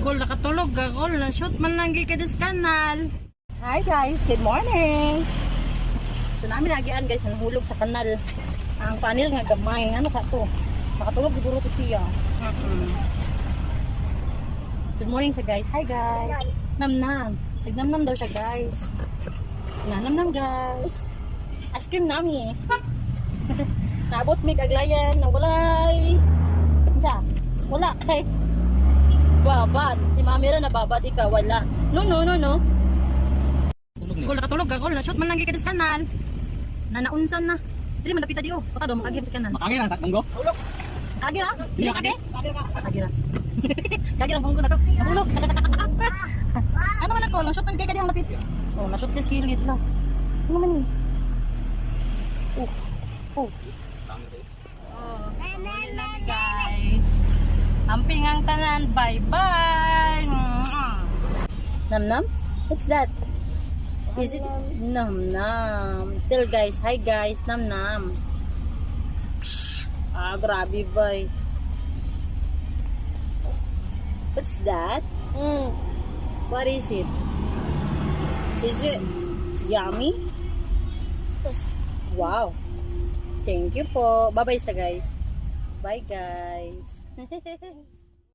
Gol nakatulog gagol na shoot man lang gi kadis kanal. Hi guys, good morning. So namin nagian guys, nahulog sa kanal. Ang panel nga gamay, ano ka to? Makatulog siguro to siya. Good morning sa guys. Hi guys. Namnam. Nagnamnam daw siya guys. Namnam guys. Ice cream nami. Naabot may kaglayan na walay. Wala kay. Babad. Si Mami ra nababad, ikaw wala. No. Gol nakatulog gagol na shoot man lang gi kadis kanal. Nanaunsan na. Dili man napita di baka daw makagir sa kanal. Makangin ang sakmang go. Kagir ah. Dili kage. Kagir ah. Kagir ang bunggo na to. Nabulog. Ano man ako, lang shoot man kay kadiyang lapit. Oh, na shoot this kilid lang. Ano man ni? Oh. Guys. Amping ang tanan. Bye-bye. Namnam? What's that? Is it namnam? Tell guys, hi guys, namnam. Grabe boy. What's that? What is it? Is it yummy? Wow. Thank you po. Bye-bye sa guys. Bye guys.